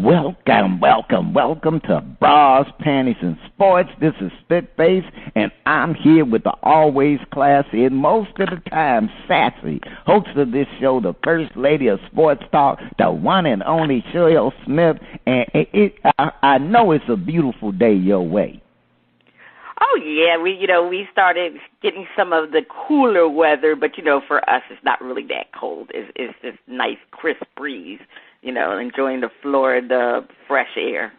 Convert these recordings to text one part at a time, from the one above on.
Welcome to Bras, Panties, and Sports. This is Spitface, and I'm here with the always classy and most of the time sassy host of this show, the First Lady of Sports Talk, the one and only Cheryl Smith, and I know it's a beautiful day your way. Oh, yeah, we started getting some of the cooler weather, but, for us it's not really that cold. It's just nice, crisp breeze. Enjoying the Florida fresh air.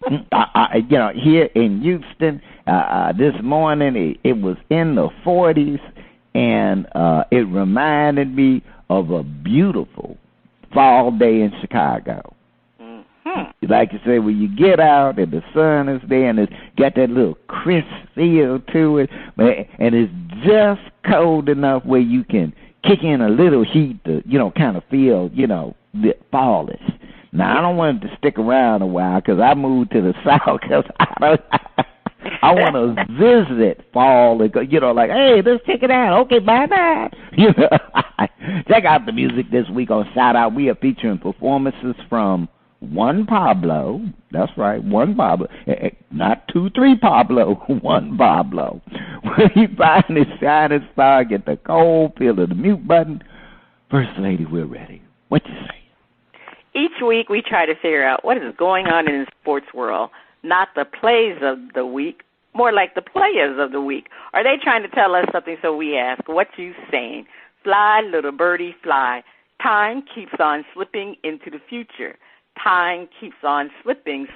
Here in Houston, this morning it was in the 40s, and it reminded me of a beautiful fall day in Chicago. Mm-hmm. Like you say, when you get out and the sun is there and it's got that little crisp feel to it, and it's just cold enough where you can kick in a little heat to, kind of feel, fallish. Now, I don't want it to stick around a while because I moved to the South because I want to visit fall and go, like, hey, let's check it out. Okay, bye-bye. Check out the music this week on Shout Out. We are featuring performances from 1Pablo. That's right, 1Pablo. Not 2-3 Pablo, 1Pablo. When you find this shining star, get the cold, feel of the mute button. First Lady, we're ready. What you say? Each week we try to figure out what is going on in the sports world, not the plays of the week, more like the players of the week. Are they trying to tell us something? So we ask, what you saying? Fly, little birdie, fly. Time keeps on slipping into the future. Time keeps on slipping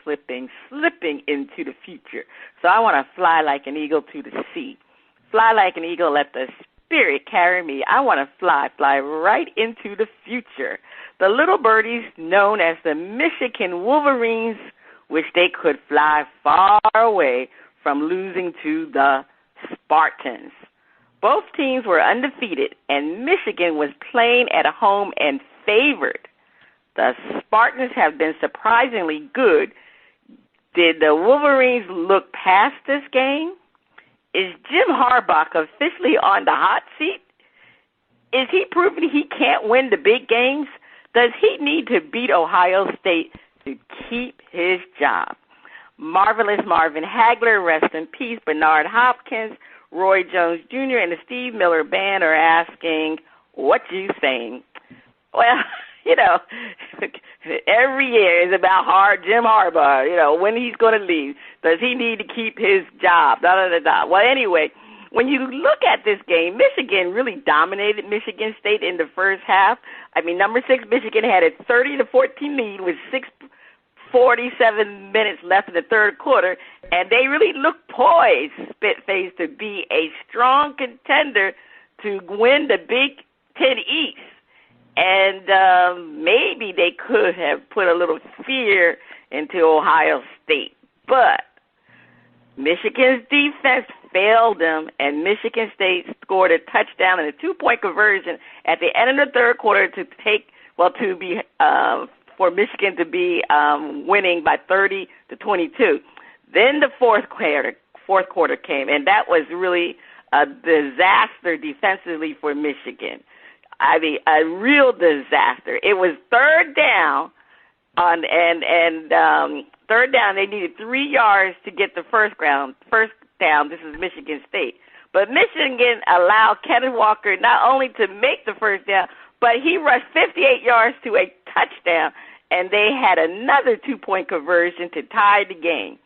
into the future. So I want to fly like an eagle to the sea. Fly like an eagle, let the spirit carry me. I want to fly right into the future. The little birdies known as the Michigan Wolverines wish they could fly far away from losing to the Spartans. Both teams were undefeated, and Michigan was playing at home and favored. The Spartans have been surprisingly good. Did the Wolverines look past this game? Is Jim Harbaugh officially on the hot seat? Is he proving he can't win the big games? Does he need to beat Ohio State to keep his job? Marvelous Marvin Hagler, rest in peace, Bernard Hopkins, Roy Jones Jr., and the Steve Miller Band are asking, what you saying? Well, every year is about Jim Harbaugh, when he's going to leave. Does he need to keep his job? Well, anyway, when you look at this game, Michigan really dominated Michigan State in the first half. Number 6, Michigan had a 30-14 lead with 6:47 minutes left in the third quarter, and they really looked poised, spit-faced, to be a strong contender to win the Big Ten East. And maybe they could have put a little fear into Ohio State. But Michigan's defense failed them, and Michigan State scored a touchdown and a 2-point conversion at the end of the third quarter for Michigan to be winning by 30-22. Then the fourth quarter came, and that was really a disaster defensively for Michigan. A real disaster. It was third down, third down. They needed 3 yards to get the first down. This is Michigan State, but Michigan allowed Kenneth Walker not only to make the first down, but he rushed 58 yards to a touchdown, and they had another 2-point conversion to tie the game.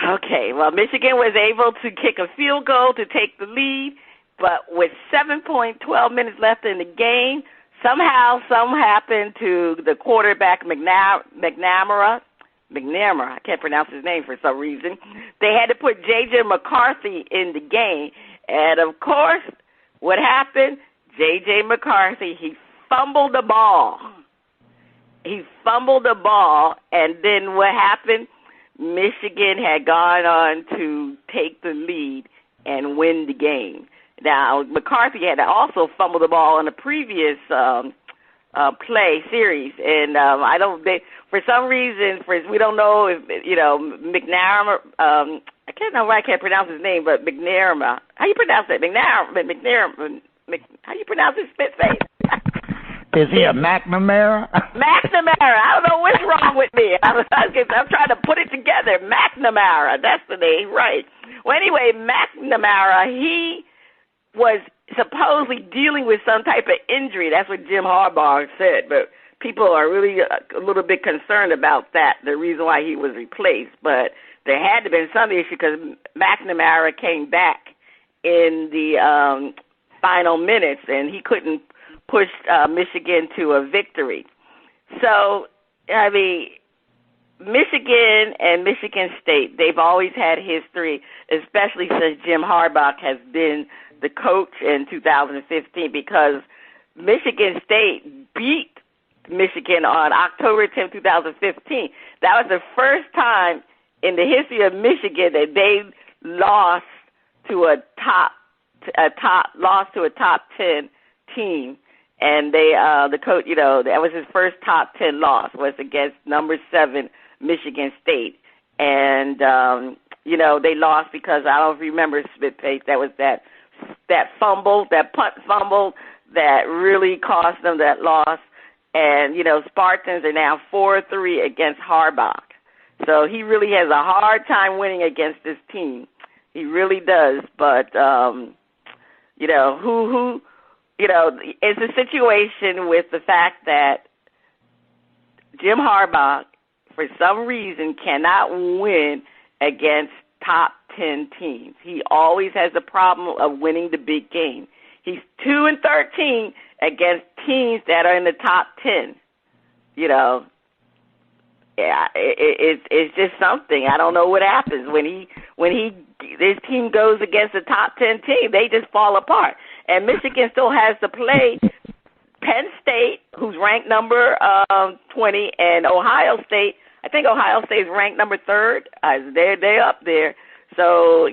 Okay, well, Michigan was able to kick a field goal to take the lead. But with 7.12 minutes left in the game, somehow something happened to the quarterback McNamara. I can't pronounce his name for some reason. They had to put J.J. McCarthy in the game. And, of course, what happened? J.J. McCarthy, he fumbled the ball. And then what happened? Michigan had gone on to take the lead and win the game. Now, McCarthy had also fumbled the ball in the previous play series, and for some reason, we don't know if McNamara. I can't know why I can't pronounce his name, but McNamara. How you pronounce it? McNamara. How you pronounce his spit face? Is he a McNamara? McNamara. I don't know what's wrong with me. I'm trying to put it together. McNamara. That's the name, right? Well, anyway, McNamara, he was supposedly dealing with some type of injury. That's what Jim Harbaugh said, but people are really a little bit concerned about that, the reason why he was replaced. But there had to have been some issue because McNamara came back in the final minutes, and he couldn't push Michigan to a victory. So, I mean, Michigan and Michigan State, they've always had history, especially since Jim Harbaugh has been the coach in 2015, because Michigan State beat Michigan on October 10, 2015. That was the first time in the history of Michigan that they lost to a top 10 team, and the coach, that was his first top 10 loss, was against number 7 Michigan State, and they lost because I don't remember Spit-Face. That was that fumble, that punt fumble that really cost them that loss. And, Spartans are now 4-3 against Harbaugh. So he really has a hard time winning against this team. He really does. But, it's a situation with the fact that Jim Harbaugh, for some reason, cannot win against top 10 teams. He always has a problem of winning the big game. He's 2-13 against teams that are in the top 10. It's just something. I don't know what happens when this team goes against a top 10 team. They just fall apart. And Michigan still has to play Penn State, who's ranked number 20, and Ohio State. I think Ohio State is ranked number 3rd. They're up there. So,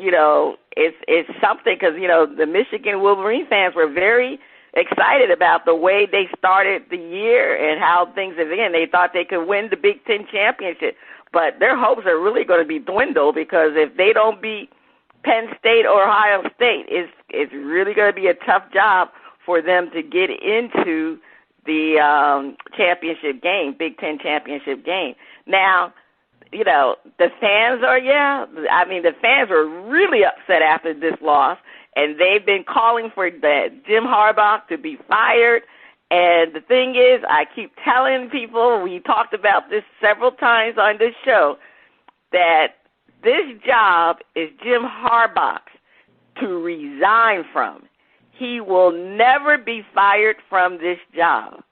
it's something because, the Michigan Wolverine fans were very excited about the way they started the year and how things have been. They thought they could win the Big Ten championship, but their hopes are really going to be dwindled because if they don't beat Penn State or Ohio State, it's really going to be a tough job for them to get into the championship game, Big Ten championship game. Now, the fans the fans were really upset after this loss, and they've been calling for Jim Harbaugh to be fired. And the thing is, I keep telling people, we talked about this several times on this show, that this job is Jim Harbaugh's to resign from. He will never be fired from this job.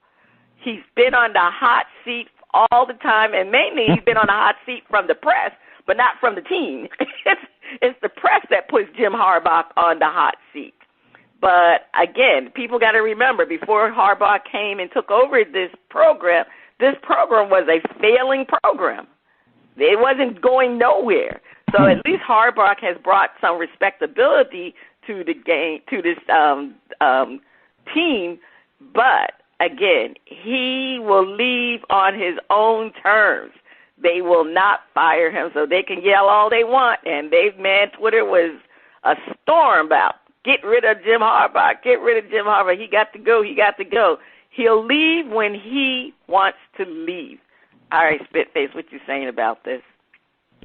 He's been on the hot seat all the time, and mainly he's been on the hot seat from the press, but not from the team. It's the press that puts Jim Harbaugh on the hot seat. But, again, people got to remember, before Harbaugh came and took over this program was a failing program. It wasn't going nowhere. So at least Harbaugh has brought some respectability to the game, to this team. But, again, he will leave on his own terms. They will not fire him, so they can yell all they want. And Twitter was a storm about, get rid of Jim Harbaugh, get rid of Jim Harbaugh. He got to go. He'll leave when he wants to leave. All right, Spitface, what you saying about this?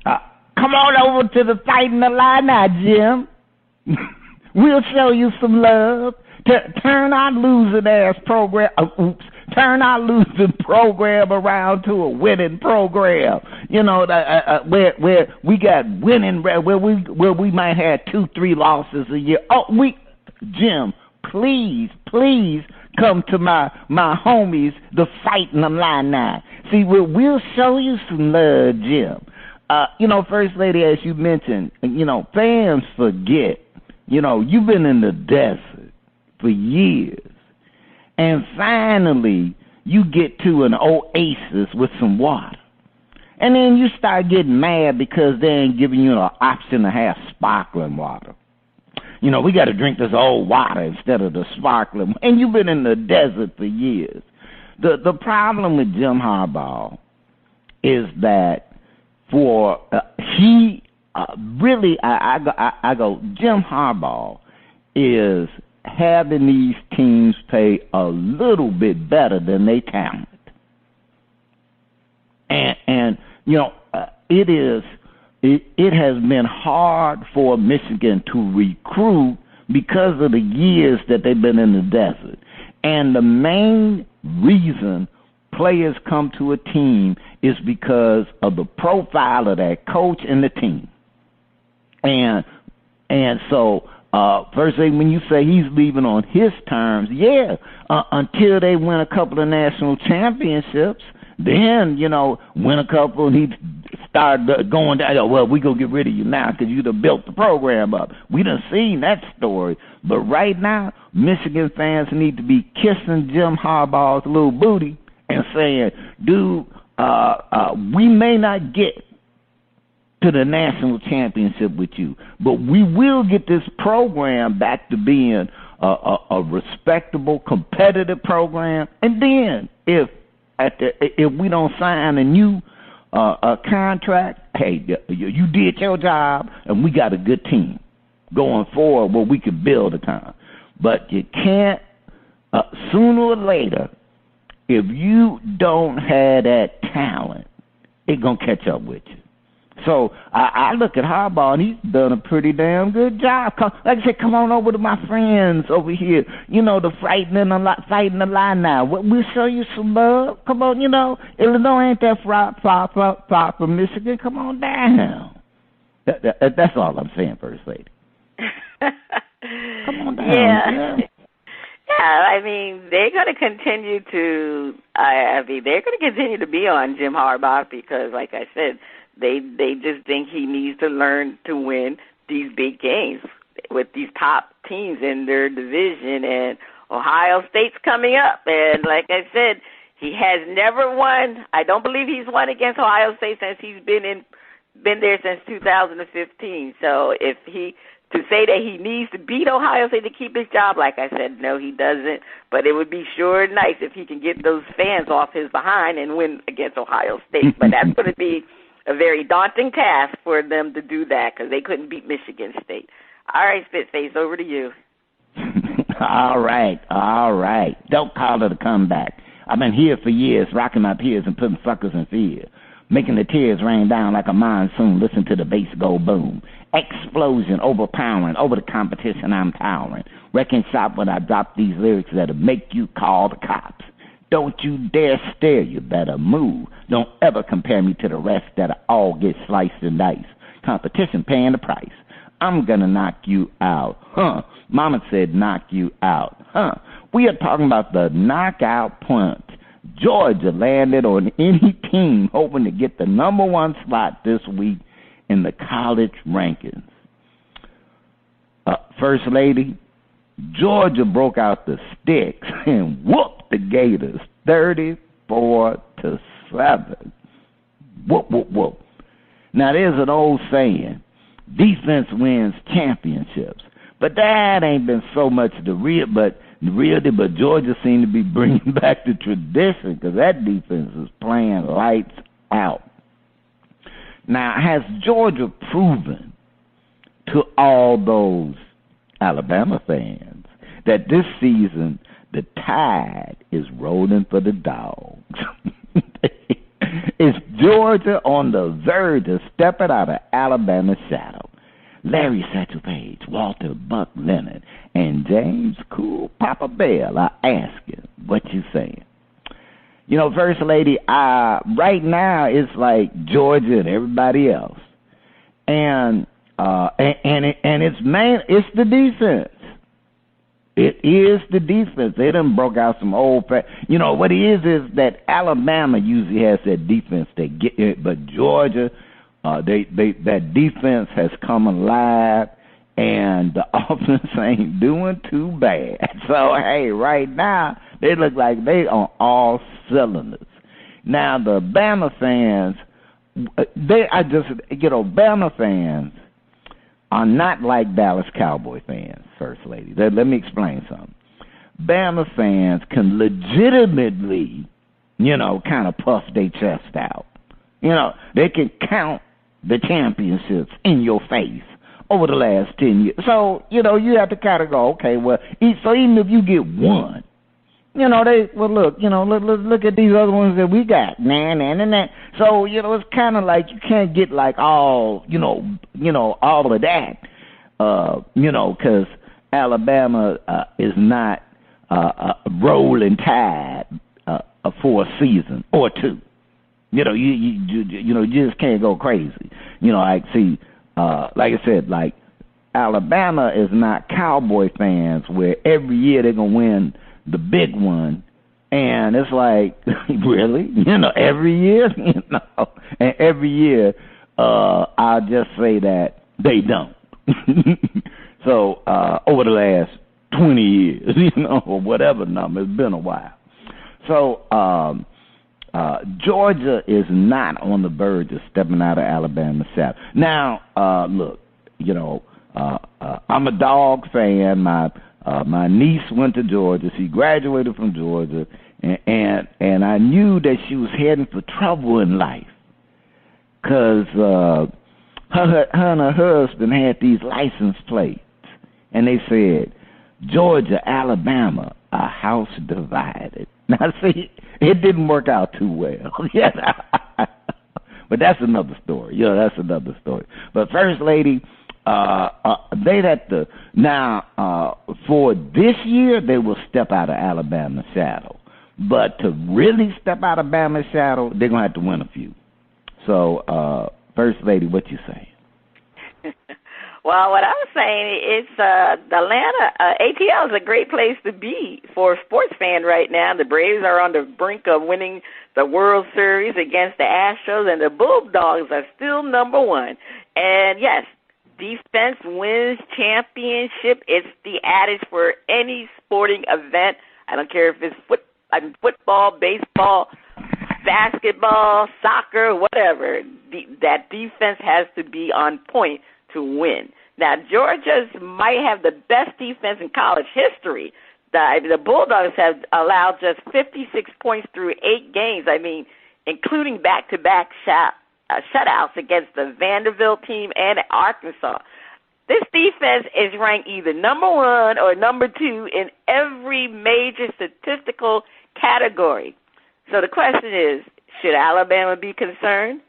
Come on over to the Fighting the Line now, Jim. We'll show you some love. Turn our losing program around to a winning program. Where we got winning, where we might have 2-3 losses a year. Jim, please come to my homies, the Fighting the Line now. See, we'll show you some love, Jim. First Lady, as you mentioned, fans forget. You've been in the desert for years, and finally you get to an oasis with some water, and then you start getting mad because they ain't giving you an option to have sparkling water. We got to drink this old water instead of the sparkling, and you've been in the desert for years. The problem with Jim Harbaugh is that Jim Harbaugh is having these teams play a little bit better than they talent. And it has been hard for Michigan to recruit because of the years that they've been in the desert. And the main reason players come to a team is because of the profile of that coach and the team. And so firstly, when you say he's leaving on his terms, until they win a couple of national championships, then, win a couple, and he started going down, well, we going to get rid of you now because you done built the program up. We done seen that story. But right now, Michigan fans need to be kissing Jim Harbaugh's little booty and saying, dude, we may not get to the national championship with you, but we will get this program back to being a respectable, competitive program. And then if we don't sign a new contract, hey, you did your job, and we got a good team going forward where we can build a time. But you can't, sooner or later, if you don't have that talent, it's going to catch up with you. So I look at Harbaugh, and he's done a pretty damn good job. Like I said, come on over to my friends over here. The fighting the line now. We'll show you some love. Come on, Illinois ain't that far from Michigan. Come on down. That's all I'm saying, First Lady. Come on down. Yeah. Yeah, I mean, they're going to continue to. They're going to continue to be on Jim Harbaugh because, like I said, They just think he needs to learn to win these big games with these top teams in their division. And Ohio State's coming up. And like I said, he has never won. I don't believe he's won against Ohio State since he's been there since 2015. So to say that he needs to beat Ohio State to keep his job, like I said, no, he doesn't. But it would be sure nice if he can get those fans off his behind and win against Ohio State. But that's going to be a very daunting task for them to do that because they couldn't beat Michigan State. All right, Spitface, over to you. All right. Don't call it a comeback. I've been here for years, rocking my peers and putting suckers in fear, making the tears rain down like a monsoon. Listen to the bass go boom. Explosion, overpowering, over the competition I'm towering. Wrecking shop when I drop these lyrics that'll make you call the cops. Don't you dare stare, you better move. Don't ever compare me to the rest that'll all get sliced and diced. Competition paying the price. I'm gonna knock you out, huh? Mama said knock you out, huh? We are talking about the knockout punch. Georgia landed on any team hoping to get the number one spot this week in the college rankings. First Lady, Georgia broke out the sticks and whooped the Gators 34-7. Whoop, whoop, whoop. Now, there's an old saying, defense wins championships. But that ain't been so much the reality, but Georgia seemed to be bringing back the tradition because that defense is playing lights out. Now, has Georgia proven to all those Alabama fans that this season the tide is rolling for the dogs? Is Georgia on the verge of stepping out of Alabama's shadow? Larry Satchel Paige, Walter Buck Leonard, and James Cool Papa Bell are asking, what you saying? First Lady, right now it's like Georgia and everybody else, and it's the defense. It is the defense. They done broke out some old. What it is that Alabama usually has that defense they get it, but Georgia, that defense has come alive, and the offense ain't doing too bad. So hey, right now they look like they on all cylinders. Now the Bama fans, Bama fans are not like Dallas Cowboy fans, First Lady. Let me explain something. Bama fans can legitimately, kind of puff their chest out. They can count the championships in your face over the last 10 years. So, you have to kind of go, okay, well, so even if you get one, look at these other ones that we got. Nah. So, it's kind of like you can't get like all of that, because Alabama is not a rolling tide for a season or two. You just can't go crazy. I see, like I said, like Alabama is not Cowboy fans where every year they're going to win the big one. And it's like, really? Every year? And every year, I'll just say that they don't. So, over the last 20 years, or whatever number, it's been a while. So, Georgia is not on the verge of stepping out of Alabama's shadow. Now, look, I'm a dog fan. My niece went to Georgia. She graduated from Georgia, and I knew that she was heading for trouble in life because her and her husband had these license plates, and they said, Georgia, Alabama, a house divided. Now, see, it didn't work out too well. But that's another story. That's another story. But First Lady, they had to now for this year they will step out of Alabama's shadow. But to really step out of Alabama's shadow, they're gonna have to win a few. So, First Lady, what you saying? Well, what I was saying is the Atlanta ATL is a great place to be for a sports fan right now. The Braves are on the brink of winning the World Series against the Astros, and the Bulldogs are still number one. And, yes, defense wins championship. It's the adage for any sporting event. I don't care if it's football, baseball, basketball, soccer, whatever. That defense has to be on point to win. Now, Georgia might have the best defense in college history. The Bulldogs have allowed just 56 points through 8 games, including back-to-back shutouts against the Vanderbilt team and Arkansas. This defense is ranked either number 1 or number 2 in every major statistical category. So the question is, should Alabama be concerned?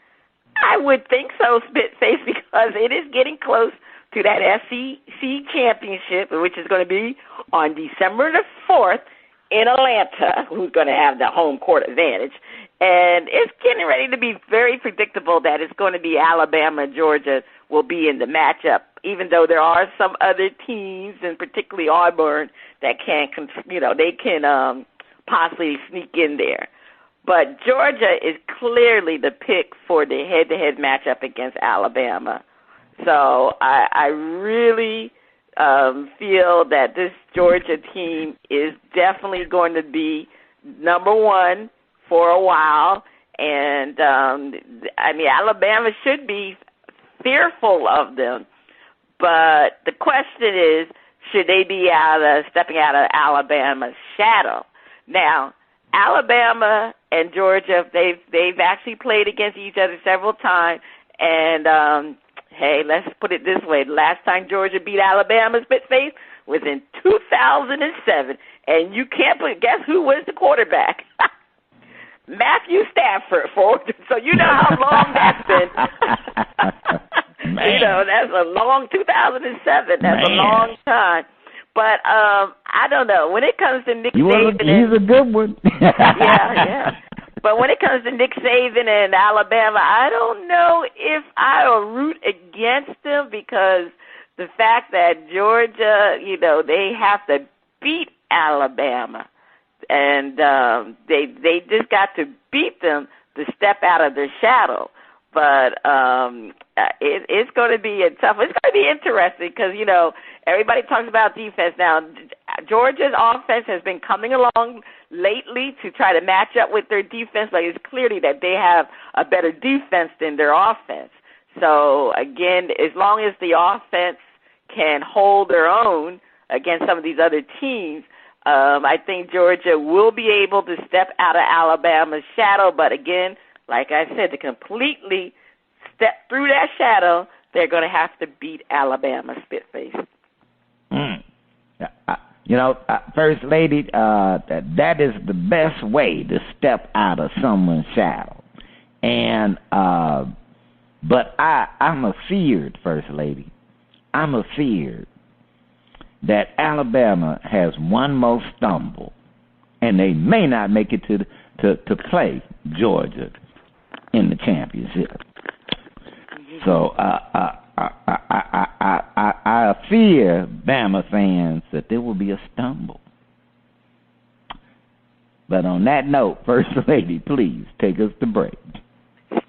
I would think so, Spitface, because it is getting close to that SEC championship, which is going to be on December the 4th in Atlanta, who's going to have the home court advantage. And it's getting ready to be very predictable that it's going to be Alabama and Georgia will be in the matchup, even though there are some other teams, and particularly Auburn, that can possibly sneak in there. But Georgia is clearly the pick for the head-to-head matchup against Alabama. So I really feel that this Georgia team is definitely going to be number 1 for a while. And, Alabama should be fearful of them. But the question is, should they be stepping out of Alabama's shadow? Now, Alabama and Georgia, they've actually played against each other several times. And, hey, let's put it this way. The last time Georgia beat Alabama's Spitface was in 2007. And you can't guess who was the quarterback? Matthew Stafford. So you know how long that's been. That's a long 2007. That's a long time. But I don't know. When it comes to Nick Saban, he's a good one. yeah. But when it comes to Nick Saban and Alabama, I don't know if I'll root against them, because the fact that Georgia, they have to beat Alabama, and they just got to beat them to step out of their shadow. But it's going to be it's going to be interesting because, everybody talks about defense. Now, Georgia's offense has been coming along lately to try to match up with their defense, but it's clearly that they have a better defense than their offense. So, again, as long as the offense can hold their own against some of these other teams, I think Georgia will be able to step out of Alabama's shadow. But, again, like I said, to completely step through that shadow, they're going to have to beat Alabama, Spitface. First Lady, that is the best way to step out of someone's shadow. And but I'm afeared, First Lady. I'm afeared that Alabama has one more stumble, and they may not make it to play Georgia in the championship. So I fear, Bama fans, that there will be a stumble. But on that note, First Lady, please take us to break.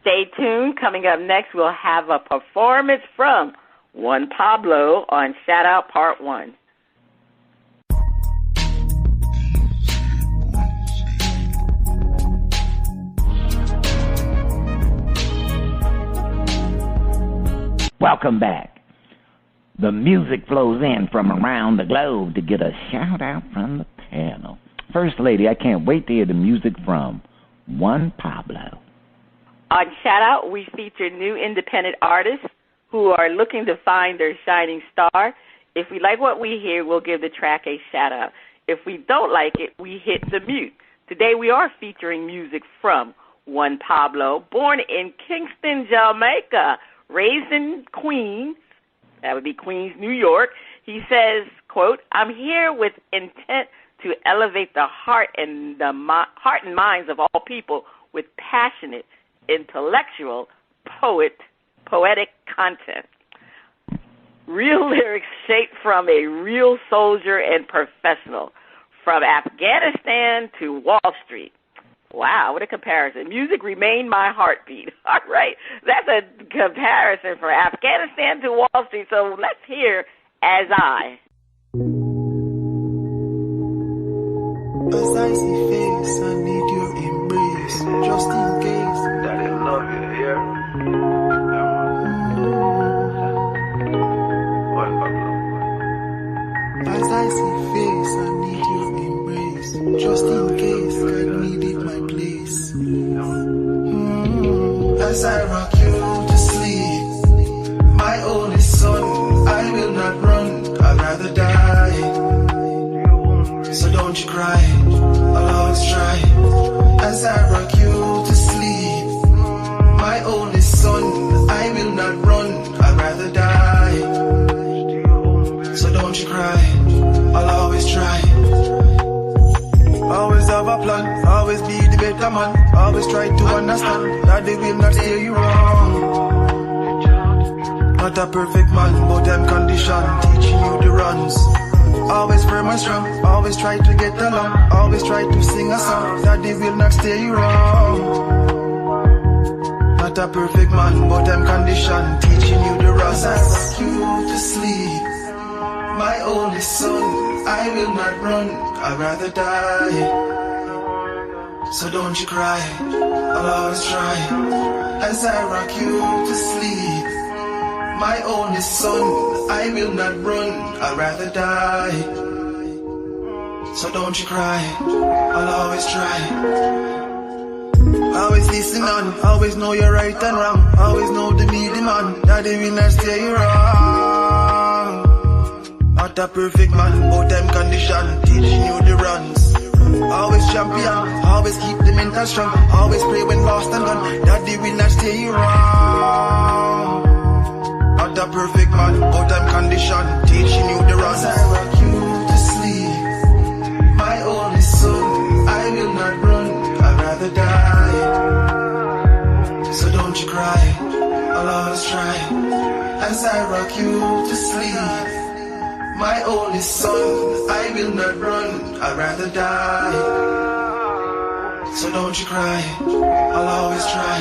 Stay tuned. Coming up next, we'll have a performance from 1Pablo on Shout Out Part 1. Welcome back. The music flows in from around the globe to get a shout out from the panel. First Lady, I can't wait to hear the music from 1Pablo. On Shout Out, we feature new independent artists who are looking to find their shining star. If we like what we hear, we'll give the track a shout out. If we don't like it, we hit the mute. Today we are featuring music from 1Pablo, born in Kingston, Jamaica, raised in Queens, that would be Queens, New York. He says, quote, I'm here with intent to elevate the heart and minds of all people with passionate, intellectual, poetic content. Real lyrics shaped from a real soldier and professional, from Afghanistan to Wall Street. Wow, what a comparison. Music remained my heartbeat. All right, that's a comparison from Afghanistan to Wall Street. So let's hear As I. As I see face, I need your embrace, just in case. That I love you, yeah. As I see face, I need your embrace, just in case I needed my place. As I rock you to sleep, my only son, I will not run, I'd rather die. So don't you cry, I'll always try. As I rock you to sleep, my only son, I will not run, I'd rather die. So don't you cry, I'll always try. Always have a plan, always be the better man. Always try to understand that they will not steer you wrong. Not a perfect man, but I'm conditioned, teaching you the runs. Always firm and strong, always try to get along. Always try to sing a song that they will not steer you wrong. Not a perfect man, but I'm conditioned, teaching you the runs. As I rock you to sleep, my only son, I will not run, I'd rather die. So don't you cry, I'll always try. As I rock you to sleep, my only son, I will not run, I'd rather die. So don't you cry, I'll always try. Always listen on, always know you're right and wrong. Always know the me the man, that they will not steer you wrong. Not a perfect man, but I'm conditioned, teaching you the runs. Always champion, always keep the mental strong. Always pray when lost and gone, that they will not steer you wrong. Not a perfect man, but I'm conditioned, teaching you the runs. As I rock you to sleep, my only son, I will not run, I'd rather die. So don't you cry, I'll always try. As I rock you to sleep, my only son, I will not run, I'd rather die. So don't you cry, I'll always try.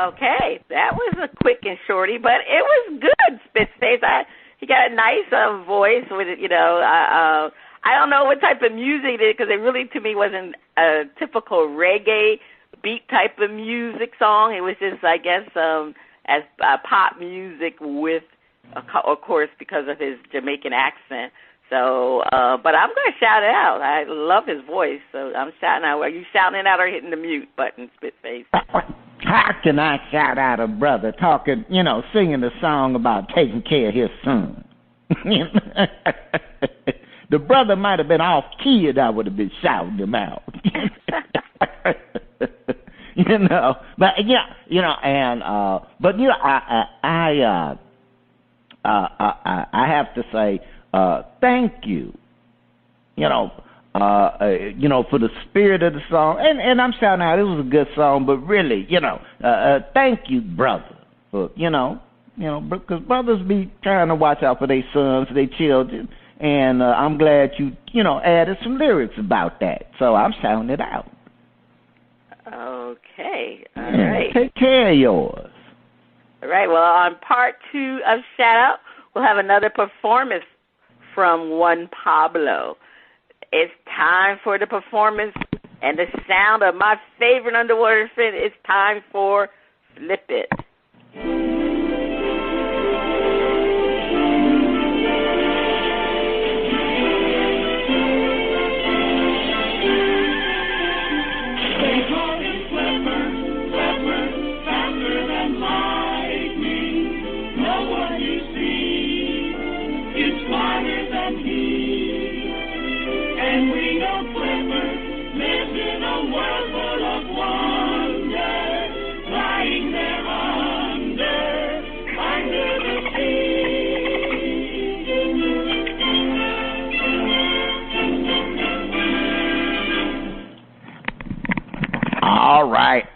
Okay, that was a quick and shorty, but it was good, Spitface. He got a nice voice with it, I don't know what type of music it is, because it really, to me, wasn't a typical reggae beat type of music song. It was just, I guess, as pop music with, of course, because of his Jamaican accent. So, but I'm going to shout it out. I love his voice, so I'm shouting out. Are you shouting it out or hitting the mute button, Spitface? How can I shout out a brother talking, singing a song about taking care of his son? The brother might have been off key and I would have been shouting him out. But I have to say thank you, for the spirit of the song, and I'm shouting out. It was a good song, but really, thank you, brother, for because brothers be trying to watch out for their sons, their children, and I'm glad you added some lyrics about that. So I'm shouting it out. Okay, all right. Take care of yours. All right. Well, on part 2 of shout out, we'll have another performance from 1Pablo. It's time for the performance and the sound of my favorite underwater fin. It's time for Flip It.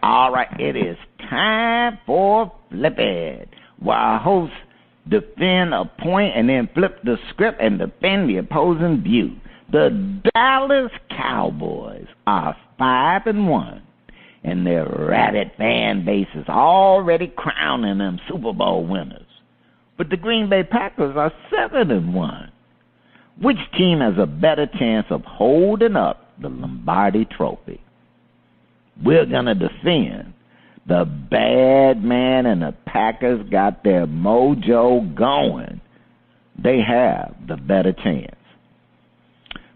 All right. It is time for Flip It, where our hosts defend a point and then flip the script and defend the opposing view. The Dallas Cowboys are 5-1, and their rabid fan base is already crowning them Super Bowl winners. But the Green Bay Packers are 7-1. Which team has a better chance of holding up the Lombardi Trophy? We're going to defend. The bad man and the Packers got their mojo going. They have the better chance.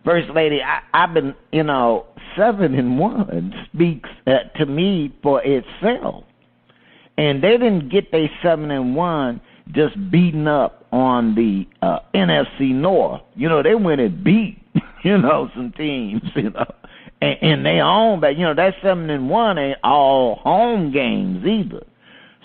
First Lady, I've been, 7-1 speaks to me for itself. And they didn't get their 7-1 just beating up on the NFC North. They went and beat, some teams, and they own, but that 7-1 ain't all home games either.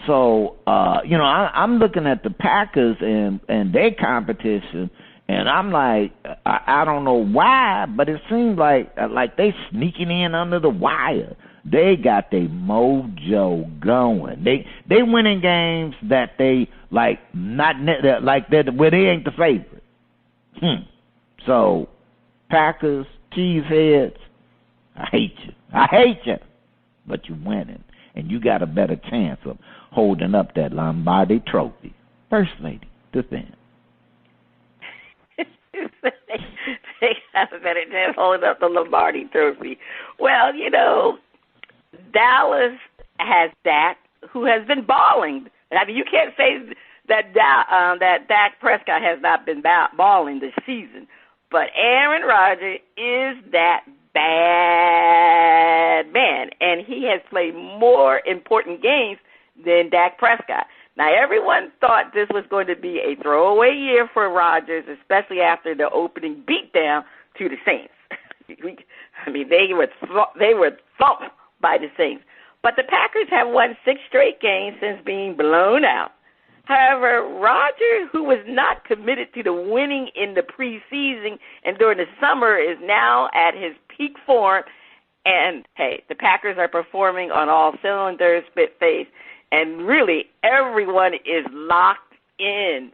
So I'm looking at the Packers and their competition, and I'm like, I don't know why, but it seems like they sneaking in under the wire. They got their mojo going. They winning games that they where they ain't the favorite. So Packers, cheeseheads, I hate you, but you're winning, and you got a better chance of holding up that Lombardi Trophy. First Lady, defend. They have a better chance holding up the Lombardi Trophy. Well, Dallas has Dak, who has been balling. I mean, you can't say that Dak Prescott has not been balling this season, but Aaron Rodgers is that bad man, and he has played more important games than Dak Prescott. Now, everyone thought this was going to be a throwaway year for Rodgers, especially after the opening beatdown to the Saints. They were thumped by the Saints. But the Packers have won 6 straight games since being blown out. However, Rodgers, who was not committed to the winning in the preseason and during the summer, is now at his peak form. And, hey, the Packers are performing on all cylinders, Spitface, and really everyone is locked in.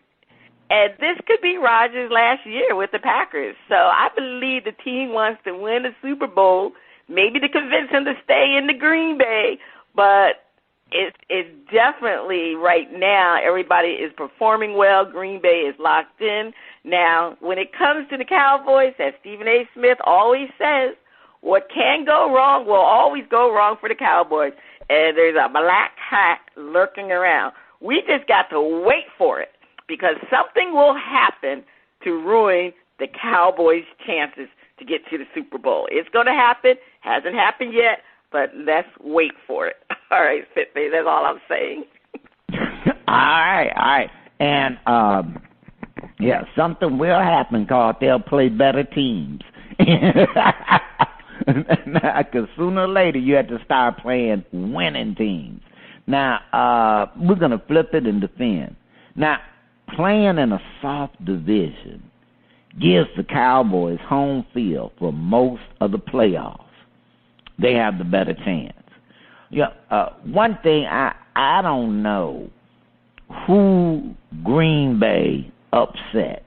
And this could be Rodgers' last year with the Packers. So I believe the team wants to win the Super Bowl, maybe to convince him to stay in the Green Bay, but it's definitely right now everybody is performing well. Green Bay is locked in. Now, when it comes to the Cowboys, as Stephen A. Smith always says, what can go wrong will always go wrong for the Cowboys. And there's a black hat lurking around. We just got to wait for it, because something will happen to ruin the Cowboys' chances to get to the Super Bowl. It's going to happen. Hasn't happened yet, but let's wait for it. All right, Fitbit, that's all I'm saying. All right. And, something will happen because they'll play better teams. Because sooner or later you have to start playing winning teams. Now, we're going to flip it and defend. Now, playing in a soft division gives the Cowboys home field for most of the playoffs. They have the better chance. One thing, I don't know who Green Bay upset.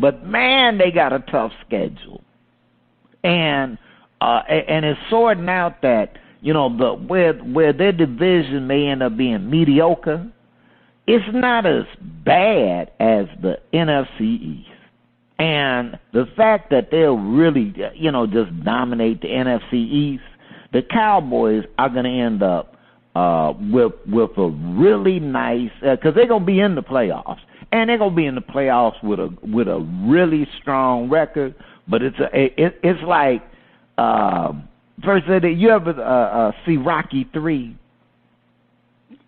But, man, they got a tough schedule. And it's sorting out that, where their division may end up being mediocre, it's not as bad as the NFC East. And the fact that they'll really, just dominate the NFC East, the Cowboys are going to end up with a really nice, because they're going to be in the playoffs. And they're going to be in the playoffs with a really strong record. But it's like, first, you ever see Rocky 3?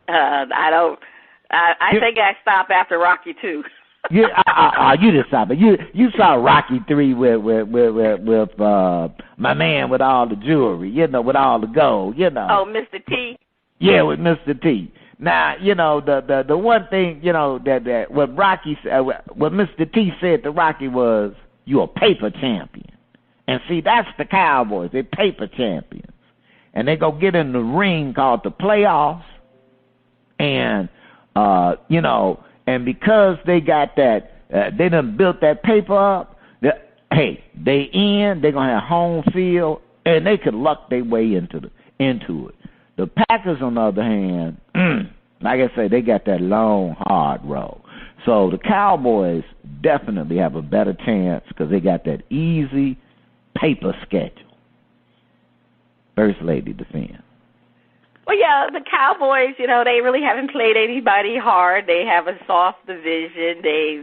I don't. I think I stopped after Rocky 2. You just stopped it. You saw Rocky 3 with my man with all the jewelry, with all the gold, Oh, Mr. T. Yeah, with Mr. T. Now, the one thing, that what Rocky said, what Mr. T said to Rocky was, "You're a paper champion." And see, that's the Cowboys. They're paper champions. And they go get in the ring called the playoffs. And, and because they got that, they done built that paper up, they're going to have home field, and they could luck their way into it. The Packers, on the other hand, like I say, they got that long, hard road. So the Cowboys definitely have a better chance because they got that easy paper schedule. First Lady, defend. Well, yeah, the Cowboys, they really haven't played anybody hard. They have a soft division. They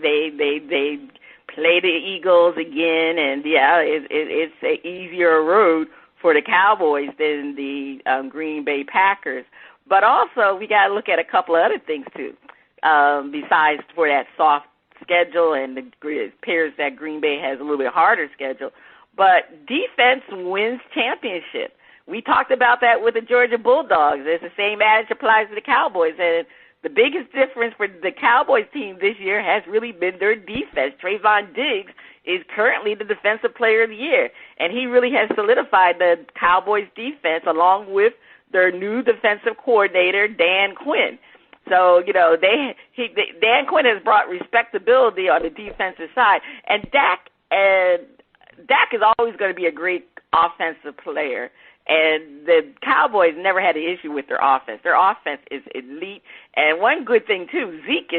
play the Eagles again, and it's an easier road for the Cowboys than the Green Bay Packers. But also, we got to look at a couple of other things, too, besides for that soft schedule, and it appears that Green Bay has a little bit harder schedule. But defense wins championship. We talked about that with the Georgia Bulldogs. It's the same adage applies to the Cowboys. And the biggest difference for the Cowboys team this year has really been their defense. Trayvon Diggs is currently the Defensive Player of the Year, and he really has solidified the Cowboys' defense along with their new defensive coordinator, Dan Quinn. So, Dan Quinn has brought respectability on the defensive side, and Dak is always going to be a great offensive player. And the Cowboys never had an issue with their offense. Their offense is elite. And one good thing, too, Zeke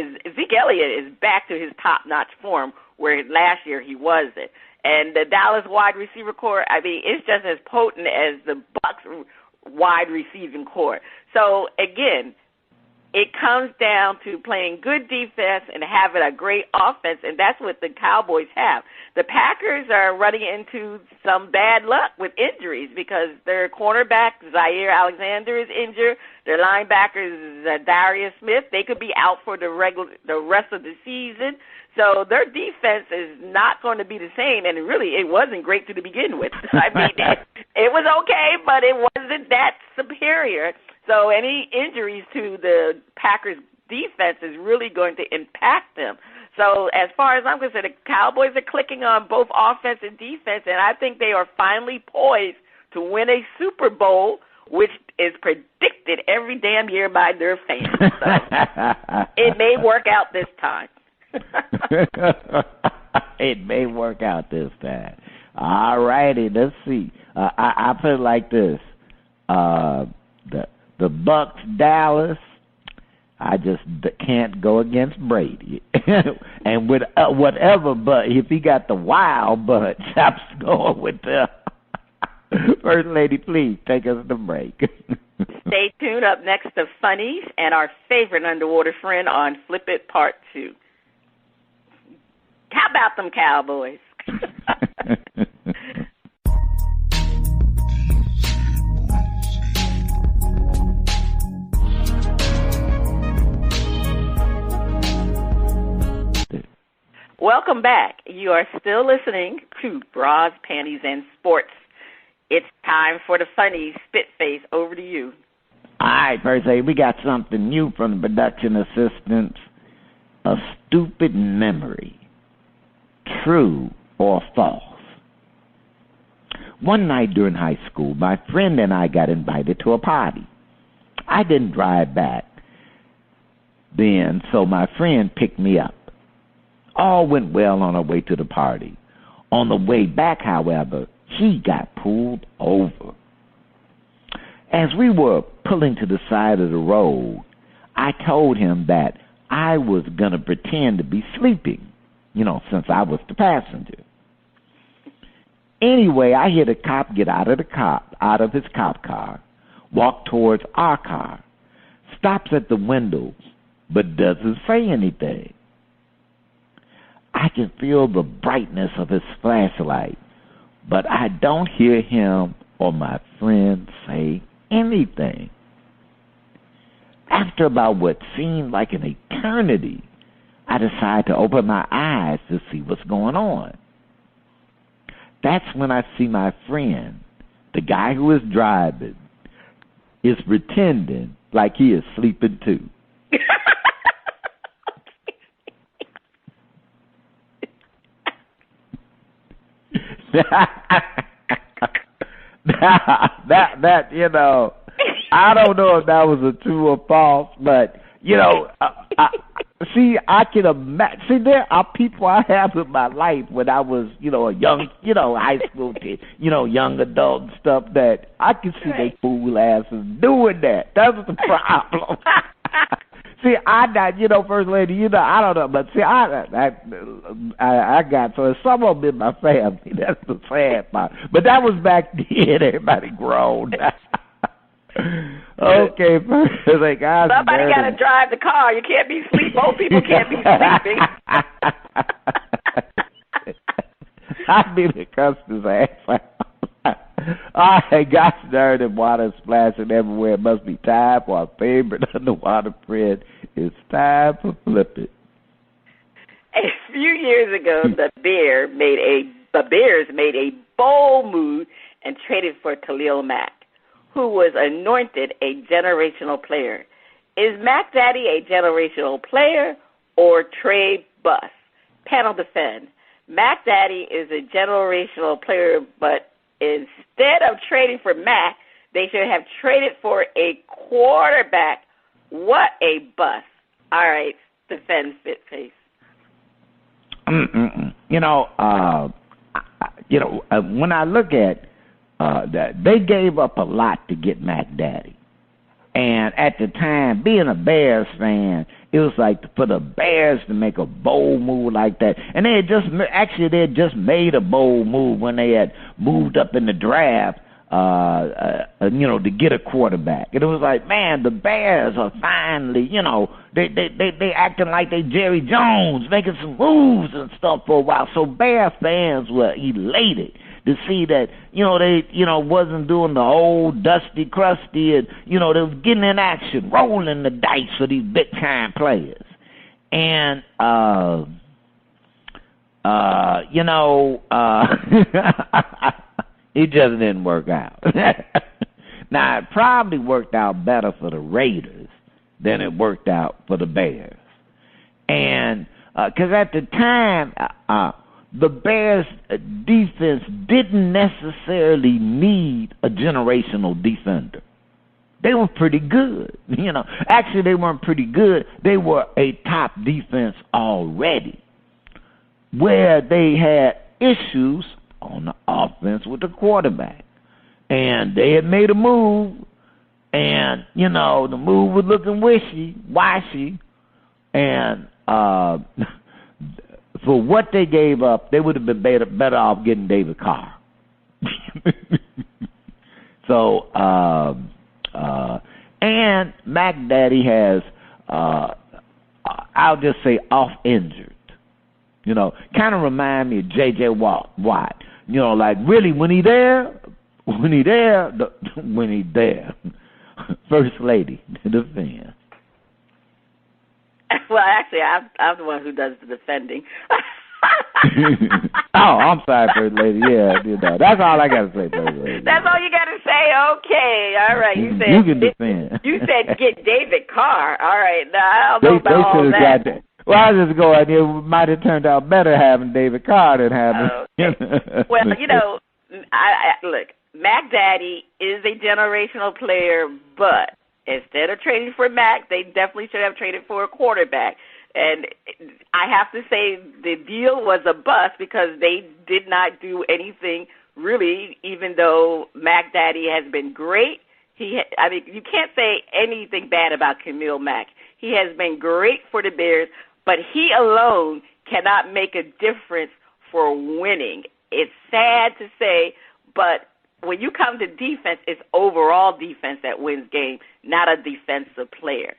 Elliott is back to his top-notch form, where last year he wasn't. And the Dallas wide receiver core, it's just as potent as the Bucs wide receiving core. So, again, it comes down to playing good defense and having a great offense, and that's what the Cowboys have. The Packers are running into some bad luck with injuries because their cornerback, Zaire Alexander, is injured. Their linebacker, Darius Smith, they could be out for the rest of the season. So their defense is not going to be the same, and really it wasn't great to begin with. It was okay, but it wasn't that superior. So any injuries to the Packers' defense is really going to impact them. So as far as I'm concerned, the Cowboys are clicking on both offense and defense, and I think they are finally poised to win a Super Bowl, which is predicted every damn year by their fans. So it may work out this time. It may work out this time. All righty, let's see. I put it like this. The Bucs, Dallas, I just can't go against Brady. And with whatever, but if he got the wild bunch, I'm going with the First Lady. Please take us to break. Stay tuned. Up next to Funnies and our favorite underwater friend on Flip It Part 2. How about them Cowboys? Welcome back. You are still listening to Bras, Panties, and Sports. It's time for the Funnies. Spitface, over to you. All right, first, we got something new from the production assistants. A stupid memory. True or false? One night during high school, my friend and I got invited to a party. I didn't drive back then, so my friend picked me up. All went well on our way to the party. On the way back, however, he got pulled over. As we were pulling to the side of the road, I told him that I was going to pretend to be sleeping, since I was the passenger. Anyway, I hear the cop get out of his cop car, walk towards our car, stops at the windows, but doesn't say anything. I can feel the brightness of his flashlight, but I don't hear him or my friend say anything. After about what seemed like an eternity, I decide to open my eyes to see what's going on. That's when I see my friend, the guy who is driving, is pretending like he is sleeping too. that I don't know if that was a true or false, but I can imagine. See, there are people I have in my life when I was, a young, high school kid, young adult and stuff, that I can see they fool asses doing that. That's the problem. See, I got, First Lady, I don't know, but see, I got, so some of them in my family, that's the sad part. But that was back then, everybody grown. Okay, like, somebody got to drive the car. You can't be sleeping. Both people can't be sleeping. I'd be the customer's ass. I got stirred and water splashing everywhere. It must be time for our favorite underwater friend. It's time for Flip It. A few years ago, the Bears made a bold move and traded for Khalil Mack, who was anointed a generational player. Is Mack Daddy a generational player or trade bust? Panel defend. Mack Daddy is a generational player, but instead of trading for Mack, they should have traded for a quarterback. What a bust. All right, defend Spitface. When I look at that, they gave up a lot to get Mack Daddy. And at the time, being a Bears fan, it was like for the Bears to make a bold move like that. And they had just made a bold move when they had moved up in the draft, to get a quarterback. And it was like, man, the Bears are finally, they acting like they Jerry Jones, making some moves and stuff for a while. So Bears fans were elated to see that, they, wasn't doing the old dusty, crusty, and, they was getting in action, rolling the dice for these big-time players. And, it just didn't work out. Now, it probably worked out better for the Raiders than it worked out for the Bears. And, because at the time, the Bears' defense didn't necessarily need a generational defender. They were pretty good. Actually, they weren't pretty good. They were a top defense already, where they had issues on the offense with the quarterback. And they had made a move, and, the move was looking wishy-washy, and for what they gave up, they would have been better off getting David Carr. So, and Mack Daddy has, I'll just say, off-injured. You know, kind of remind me of J.J. Watt. You know, like really when he there. First Lady, defend. Well, actually, I'm the one who does the defending. Oh, I'm sorry, First Lady. Yeah, you know, that's all I got to say, First Lady. That's all you got to say. Okay, all right. You said you can defend. You said get David Carr. All right, now I don't know about all that. Got that. Well, I was just going. It might have turned out better having David Carr than having. Okay. Well, you know, I look. Mac Daddy is a generational player, but instead of trading for Mac, they definitely should have traded for a quarterback. And I have to say the deal was a bust because they did not do anything really, even though Mac Daddy has been great. You can't say anything bad about Khalil Mack. He has been great for the Bears, but he alone cannot make a difference for winning. It's sad to say, but when you come to defense, it's overall defense that wins games, not a defensive player.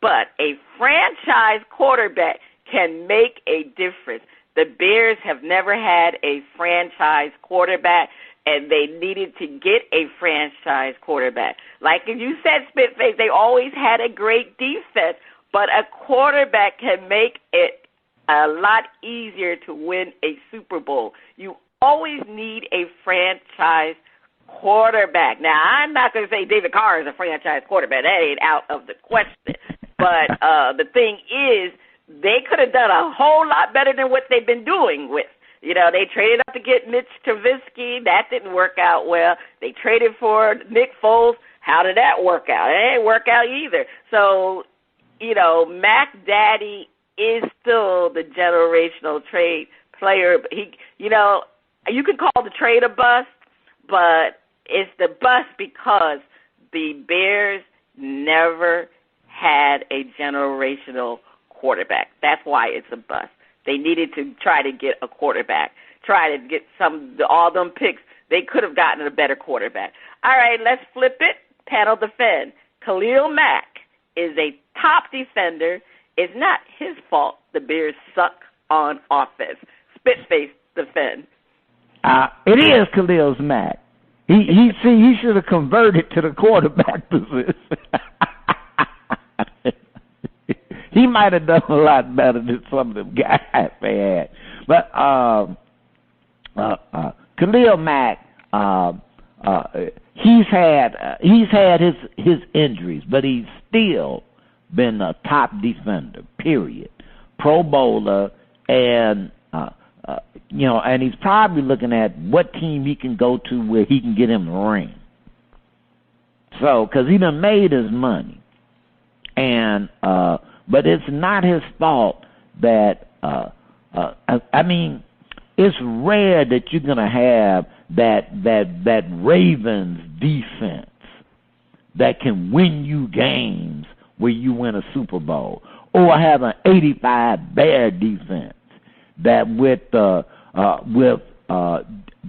But a franchise quarterback can make a difference. The Bears have never had a franchise quarterback, and they needed to get a franchise quarterback. Like you said, Spitface, they always had a great defense, but a quarterback can make it a lot easier to win a Super Bowl. You always need a franchise quarterback. Now, I'm not going to say David Carr is a franchise quarterback. That ain't out of the question. But the thing is, they could have done a whole lot better than what they've been doing with. You know, they traded up to get Mitch Trubisky. That didn't work out well. They traded for Nick Foles. How did that work out? It didn't work out either. So, you know, Mac Daddy is still the generational trade player. He, you know, you can call the trade a bust, but it's the bust because the Bears never had a generational quarterback. That's why it's a bust. They needed to try to get a quarterback, try to get all them picks. They could have gotten a better quarterback. All right, let's flip it. Panel defend. Khalil Mack is a top defender. It's not his fault the Bears suck on offense. Spitface defend. It is Khalil Mack. He should have converted to the quarterback position. He might have done a lot better than some of them guys they had. But Khalil Mack, he's had his injuries, but he's still been a top defender. Period. Pro Bowler, and you know, and he's probably looking at what team he can go to where he can get him the ring. So, because he done made his money, and but it's not his fault that I mean, it's rare that you're gonna have that Ravens defense that can win you games where you win a Super Bowl, or have an 85 Bear defense that with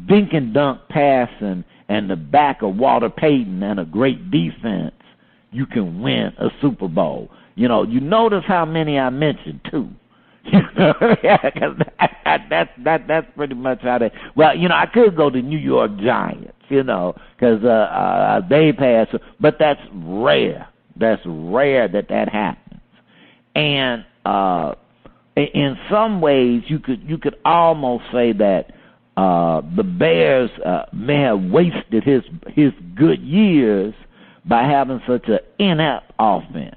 dink and dunk passing and the back of Walter Payton and a great defense, you can win a Super Bowl. You know, you notice how many I mentioned too. Yeah, cause that's pretty much how they. Well, you know, I could go to New York Giants, you know, because they pass, but that's rare. That's rare that happens, and in some ways, you could almost say that the Bears may have wasted his good years by having such an inept offense.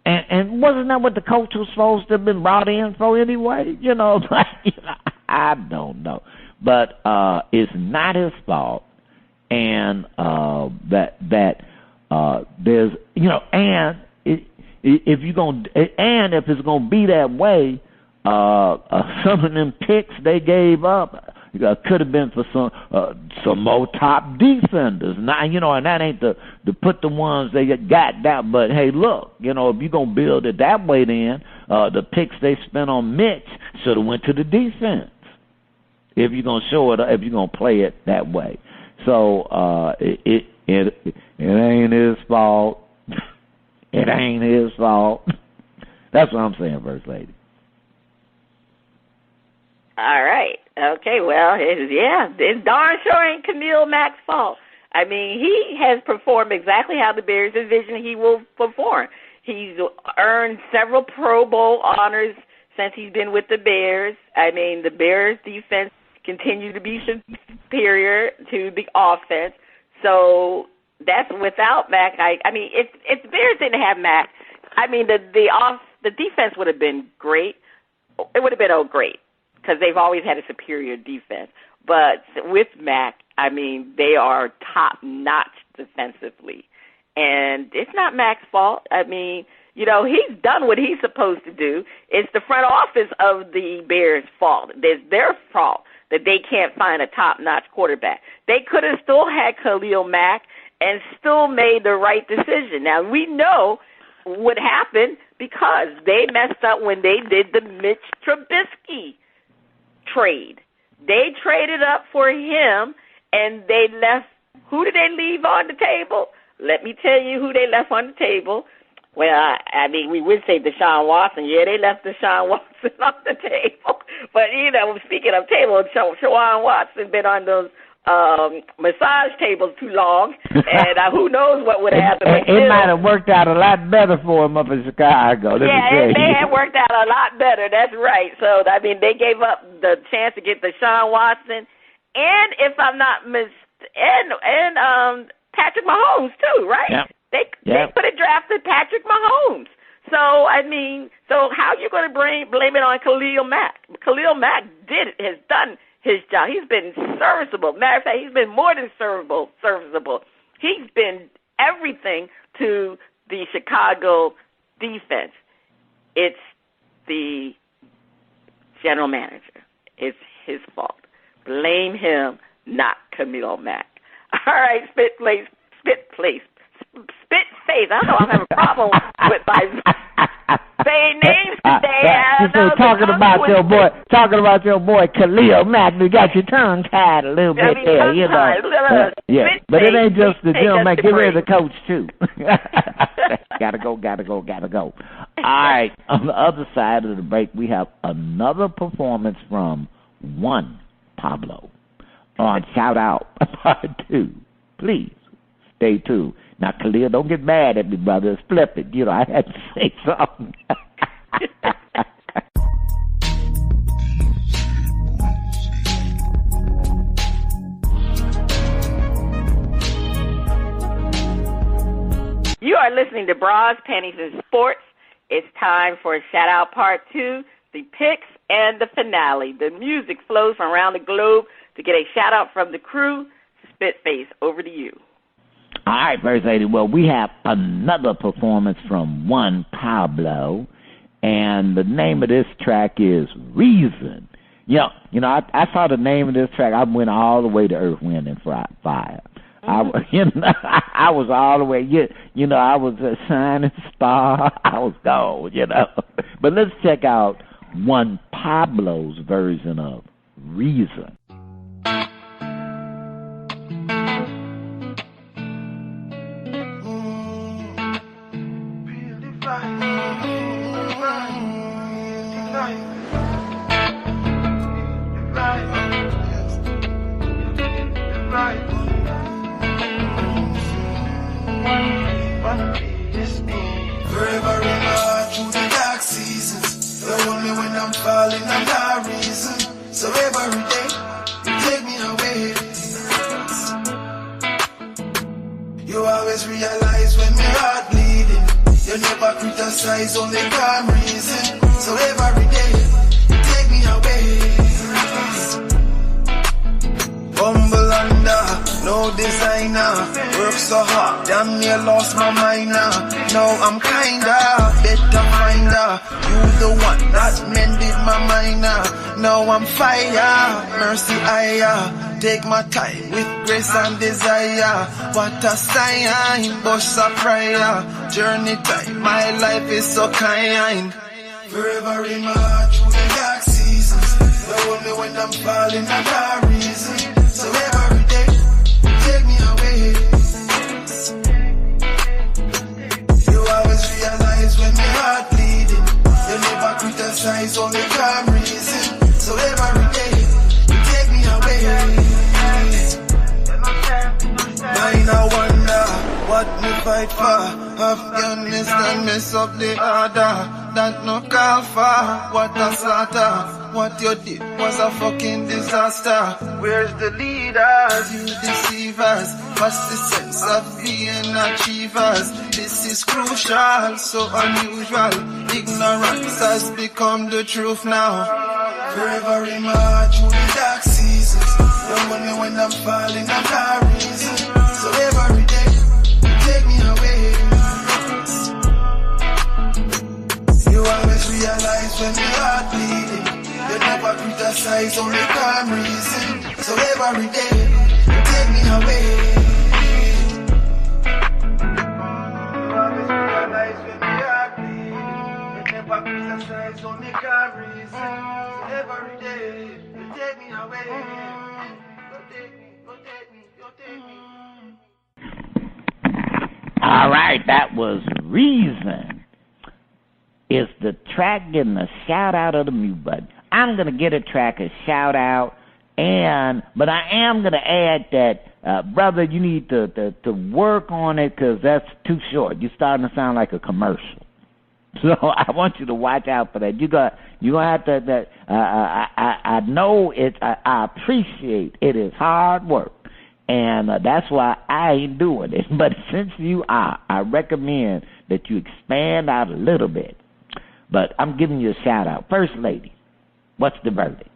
And wasn't that what the coach was supposed to have been brought in for anyway? You know, I don't know. But it's not his fault, and that there's, you know, and if it's gonna be that way, some of them picks they gave up could have been for some more top defenders. Now, you know, and that ain't to put the ones they got down. But hey, look, you know, if you're gonna build it that way, then the picks they spent on Mitch should have went to the defense. If you're gonna show it, if you're gonna play it that way, so it ain't his fault. It ain't his fault. That's what I'm saying, First Lady. All right. Okay, well, it's darn sure ain't Khalil Mack's fault. I mean, he has performed exactly how the Bears envisioned he will perform. He's earned several Pro Bowl honors since he's been with the Bears. I mean, the Bears' defense continues to be superior to the offense. So that's without Mack. I mean, if the Bears didn't have Mack, I mean, the defense would have been great. It would have been great because they've always had a superior defense. But with Mack, I mean, they are top-notch defensively. And it's not Mack's fault. I mean, you know, he's done what he's supposed to do. It's the front office of the Bears' fault. It's their fault that they can't find a top-notch quarterback. They could have still had Khalil Mack and still made the right decision. Now, we know what happened because they messed up when they did the Mitch Trubisky trade. They traded up for him, and they left – who did they leave on the table? Let me tell you who they left on the table. Well, I mean, we would say Deshaun Watson. Yeah, they left Deshaun Watson on the table. But, you know, speaking of tables, Deshaun Watson been on those massage tables too long, and who knows what would have happened. It might have worked out a lot better for him up in Chicago. Yeah, it may have worked out a lot better. That's right. So, I mean, they gave up the chance to get Deshaun Watson, and if I'm not Patrick Mahomes too, right? Yep. They could have drafted Patrick Mahomes. So, I mean, how are you going to blame it on Khalil Mack? Khalil Mack has done his job. He's been serviceable. Matter of fact, he's been more than serviceable. He's been everything to the Chicago defense. It's the general manager. It's his fault. Blame him, not Khalil Mack. All right, spit face. I know I'm having a problem with my saying names today. Talking about your boy Khalil Mack. You got your tongue tied a little bit there, you know. Yeah, but it ain't just the general man. Get rid of the coach too. Gotta go. All right. On the other side of the break, we have another performance from 1Pablo on Shout Out Part 2. Please stay tuned. Now, Khalil, don't get mad at me, brother. It's flipping. You know, I had to say something. You are listening to Bras, Panties, and Sports. It's time for Shout Out Part 2, the picks, and the finale. The music flows from around the globe to get a shout-out from the crew. Spitface, over to you. All right, First Lady. Well, we have another performance from 1Pablo, and the name of this track is Reason. You know, I saw the name of this track. I went all the way to Earth, Wind, and Fire. I was all the way. You know, I was a shining star. I was gold. You know, but let's check out 1Pablo's version of Reason. Forever in my heart through the dark seasons. You hold me when I'm falling, I'm not reason. So every day, you take me away. You always realize when my heart bleeding. You never criticize, only calm reason. So every day, you take me away. Humble under, no designer. Work so hard, damn near lost my mind now. Now I'm kinda better finder. You the one that mended my mind now. Now I'm fire, mercy higher. Take my time with grace and desire. What a sign, bust a prayer. Journey time, my life is so kind. Forever in my heart through the dark seasons. You hold me when I'm falling, I got reason. So every day, you take me away. You always realize when my heart bleeding. You never criticize, only calm reason. So every day. what me fight for. Afghanistan mess up the order. That no call for. What a slaughter. What you did was a fucking disaster. Where's the leaders? You deceivers. What's the sense of being achievers? This is crucial, so unusual. Ignorance has become the truth now. Forever in march through the dark seasons. Don't want me when I'm falling, I'm not reason. So every day, you take me away. You always realize when your heart bleeding. You never criticize, only calm reason. So every day, you take me away. You always realize when your heart bleeding. You never criticize, only calm reason. So every day, you take me away. All right, that was Reason. Is the track getting a shout out of the mute button? I'm gonna get a track a shout out, but I am gonna add that, brother, you need to work on it because that's too short. You're starting to sound like a commercial. So I want you to watch out for that. You're gonna have to. I know it. I appreciate it is hard work, and that's why I ain't doing it. But since you are, I recommend that you expand out a little bit. But I'm giving you a shout out, First Lady. What's the verdict?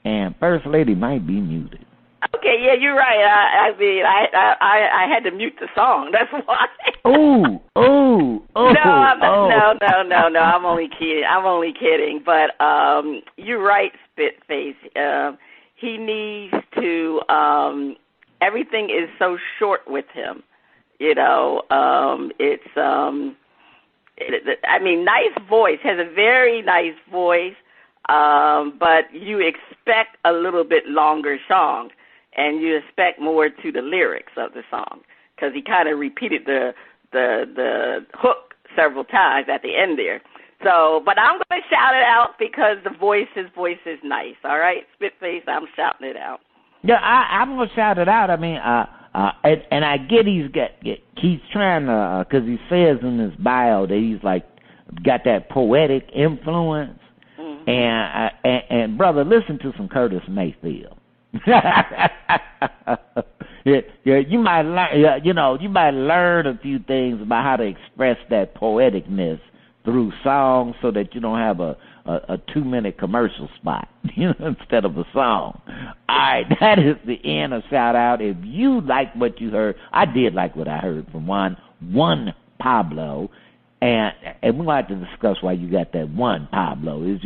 And First Lady might be muted. Okay, yeah, you're right. I mean, I had to mute the song. That's why. No. No. I'm only kidding. But you're right, Spitface. He needs to. Everything is so short with him. You know, it's. I mean, nice voice. Has a very nice voice. But you expect a little bit longer song. And you expect more to the lyrics of the song because he kind of repeated the hook several times at the end there. So, but I'm going to shout it out because his voice is nice. All right, Spitface, I'm shouting it out. Yeah, I'm going to shout it out. I mean, and I get he's trying to because he says in his bio that he's like got that poetic influence. Mm-hmm. And brother, listen to some Curtis Mayfield. You might learn. You might learn a few things about how to express that poeticness through songs, so that you don't have a 2-minute commercial spot, instead of a song. All right, that is the end of shout out. If you like what you heard, I did like what I heard from 1Pablo. And we're going to have to discuss why you got that 1Pablo. We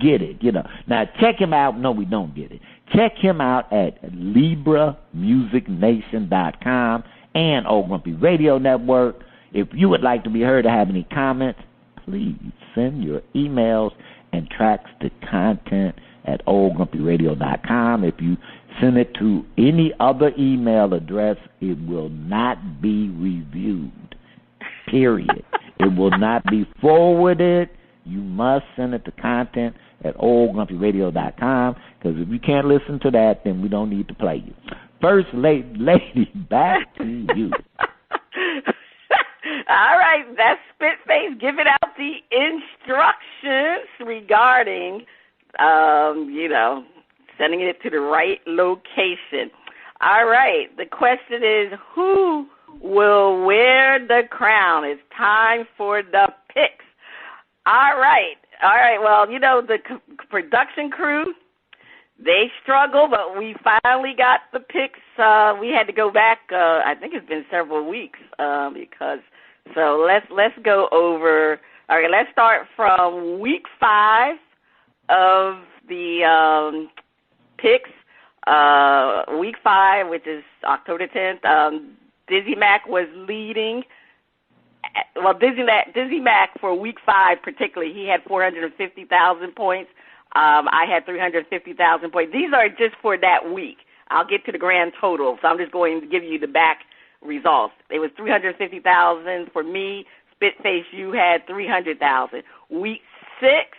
get it, Now, check him out. No, we don't get it. Check him out at LibraMusicNation.com and Old Grumpy Radio Network. If you would like to be heard or have any comments, please send your emails and tracks to content at OldGrumpyRadio.com. If you send it to any other email address, it will not be reviewed. Period. It will not be forwarded. You must send it to content at oldgrumpyradio.com, because if you can't listen to that, then we don't need to play you. First lady, back to you. All right, that's Spitface giving out the instructions regarding, sending it to the right location. All right, the question is, who will wear the crown? It's time for the picks. All right. Well, the production crew, they struggle, but we finally got the picks. We had to go back. I think it's been several weeks because. So let's go over. All right, let's start from week 5 of the picks. Week 5, which is October 10th. Dizzy Mac was leading. Well, Dizzy Mac for week 5 particularly, he had 450,000 points. I had 350,000 points. These are just for that week. I'll get to the grand total, so I'm just going to give you the back results. It was 350,000 for me. Spitface, you had 300,000. Week 6,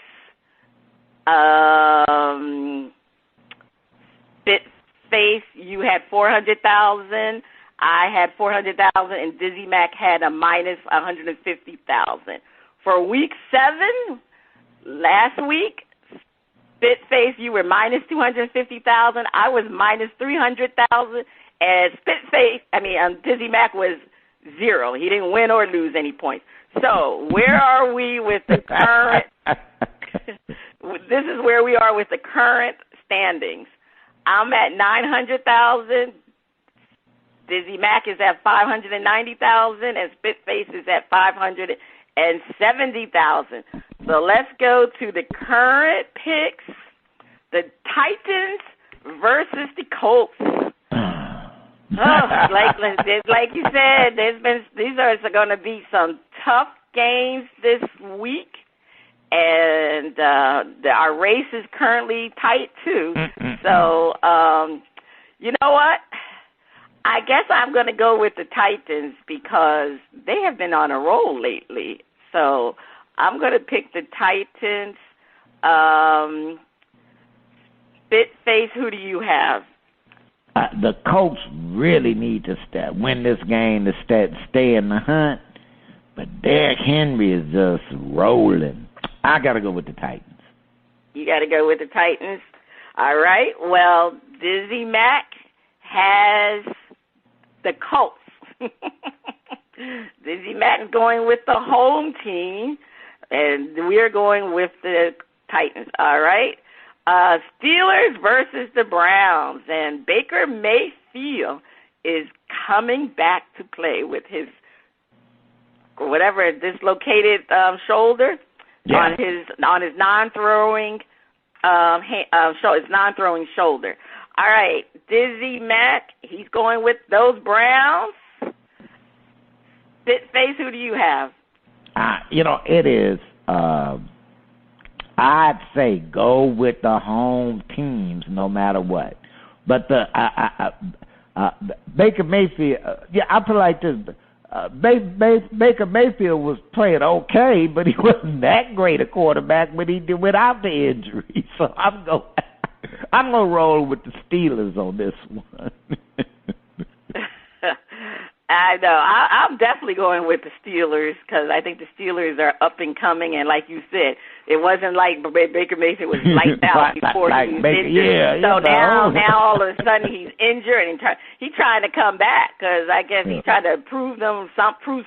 Spit Face, you had 400,000. I had 400,000, and Dizzy Mac had a minus 150,000. For week 7, last week, Spit Face, you were minus 250,000. I was minus 300,000, and Dizzy Mac was 0. He didn't win or lose any points. So where are we with the current? This is where we are with the current standings. I'm at 900,000. Dizzy Mac is at 590,000, and Spitface is at 570,000. So let's go to the current picks: the Titans versus the Colts. Like you said, these are going to be some tough games this week, and our race is currently tight too. So you know what? I guess I'm going to go with the Titans because they have been on a roll lately. So I'm going to pick the Titans. Spitface, who do you have? The Colts really need to win this game to stay in the hunt. But Derrick Henry is just rolling. I got to go with the Titans. You got to go with the Titans? All right. Well, Dizzy Mac has the Colts. Dizzy Mac is going with the home team, and we're going with the Titans. All right. Steelers versus the Browns, and Baker Mayfield is coming back to play with his dislocated shoulder on his non-throwing non-throwing shoulder. All right, Dizzy Mac, he's going with those Browns. Spitface, who do you have? It is. I'd say go with the home teams no matter what. But the Baker Mayfield, I feel like this. Baker Mayfield was playing okay, but he wasn't that great a quarterback when he did without the injury. So I'm gonna roll with the Steelers on this one. I know. I'm definitely going with the Steelers because I think the Steelers are up and coming, and like you said, it wasn't like Baker Mayfield was lights out before he was injured. Yeah, so now all of a sudden he's injured and he's trying to come back because I guess he's trying to prove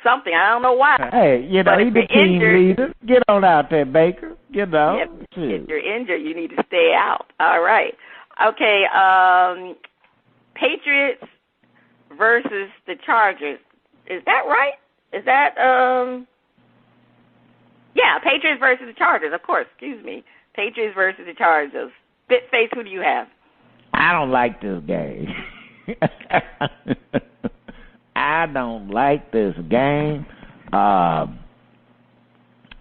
something. I don't know why. Hey, he's the team leader. Get on out there, Baker. If you're injured, you need to stay out. All right. Okay. Patriots versus the Chargers. Is that right? Is that, Patriots versus the Chargers, of course. Excuse me. Patriots versus the Chargers. Spitface, who do you have? I don't like this game. I don't like this game.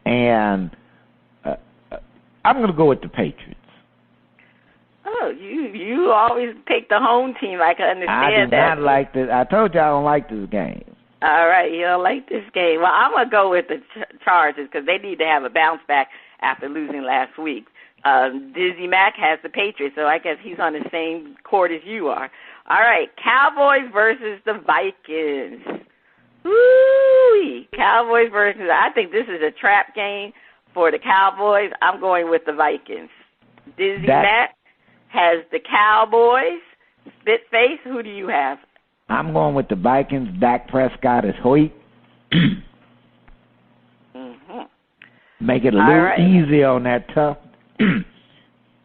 And I'm going to go with the Patriots. Oh, you always pick the home team. I can understand that. I do not like this. I told you I don't like this game. All right, you don't like this game. Well, I'm going to go with the Chargers because they need to have a bounce back after losing last week. Dizzy Mac has the Patriots, so I guess he's on the same court as you are. All right, Cowboys versus the Vikings. Woo! Cowboys versus, I think this is a trap game for the Cowboys. I'm going with the Vikings. Dizzy Mac has the Cowboys. Spitface, who do you have? I'm going with the Vikings. Dak Prescott is Hoyt. Make it a little easier on that tough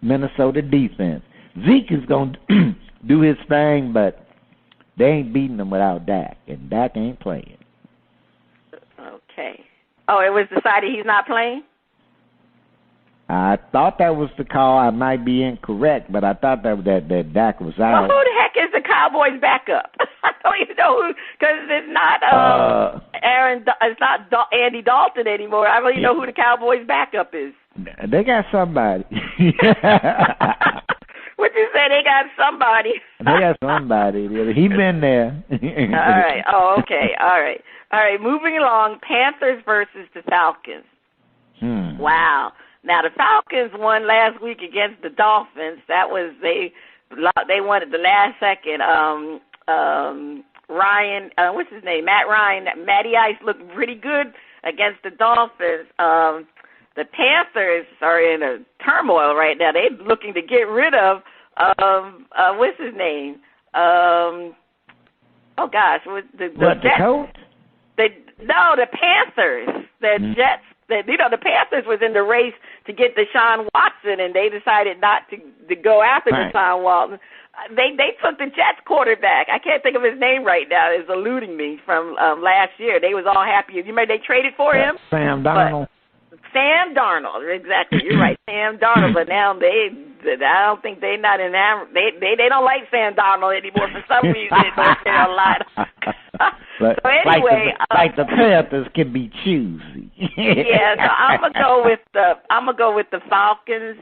Minnesota defense. Zeke is going to do his thing, but they ain't beating them without Dak, and Dak ain't playing. Okay. Oh, it was decided he's not playing? I thought that was the call. I might be incorrect, but I thought that Dak was out. Well, who the heck is the Cowboys' backup? I don't even know who, because it's not it's not Andy Dalton anymore. I don't even know who the Cowboys' backup is. They got somebody. What you say? They got somebody. They got somebody. He been there. All right. Oh, okay. All right. Moving along. Panthers versus the Falcons. Wow. Now, the Falcons won last week against the Dolphins. The They won at the last second. Ryan, what's his name? Matty Ice looked pretty good against the Dolphins. The Panthers are in a turmoil right now. They're looking to get rid of what's his name? The Colts? The Panthers. The Jets. The Panthers was in the race to get Deshaun Watson, and they decided not to go after Deshaun Watson. They took the Jets quarterback. I can't think of his name right now. It's eluding me from last year. They was all happy. You remember they traded for him? Sam Darnold. Sam Darnold, exactly. You're right, Sam Darnold. But now I don't think they're not enamored. They don't like Sam Darnold anymore for some reason in North Carolina. But so anyway, like the Panthers can be choosy. Yeah, so I'm gonna go with the Falcons.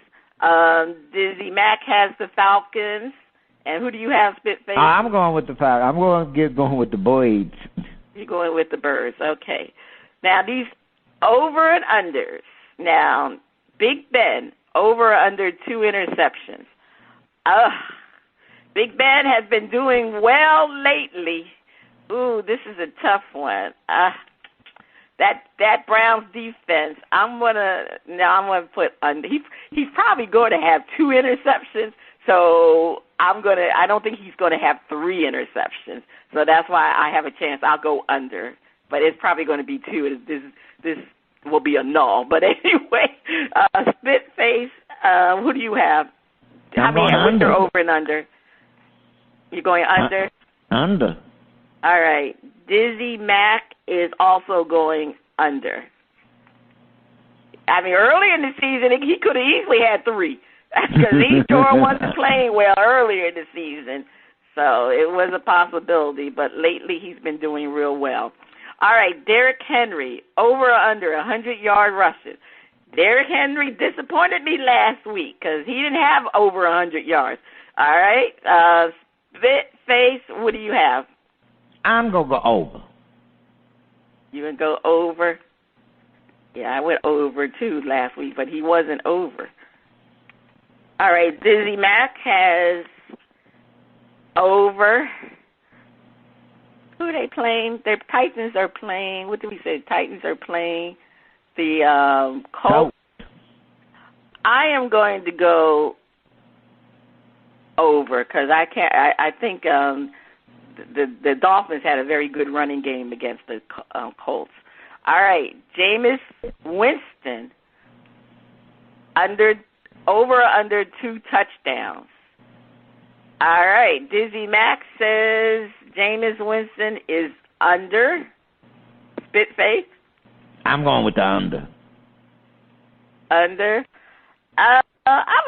Dizzy Mac has the Falcons, and who do you have, Spitface? I'm going with the Falcons. I'm going with the Boys. You're going with the Birds, okay. Now these over and unders. Now Big Ben over or under 2 interceptions. Big Ben has been doing well lately. Ooh, this is a tough one. That Browns defense, I'm gonna put under. He's probably going to have 2 interceptions, so I don't think he's going to have 3 interceptions. So that's why I have a chance. I'll go under, but it's probably going to be 2. This will be a null. But anyway, Spitface, who do you have? What's your over and under? You're going under? Under. All right. Dizzy Mac is also going under. Early in the season, he could have easily had 3 because he sure wasn't playing well earlier in the season. So it was a possibility, but lately he's been doing real well. All right, Derrick Henry, over or under 100-yard rushes. Derrick Henry disappointed me last week because he didn't have over 100 yards. All right, Spitface, what do you have? I'm going to go over. You going to go over? Yeah, I went over, too, last week, but he wasn't over. All right, Dizzy Mac has over. Who are they playing? The Titans are playing. What did we say? Titans are playing the Colts. I am going to go over because I think the Dolphins had a very good running game against the Colts. All right, Jameis Winston, over or under 2 touchdowns. All right, Dizzy Mac says Jameis Winston is under. Spitface? I'm going with the under. Under? I'm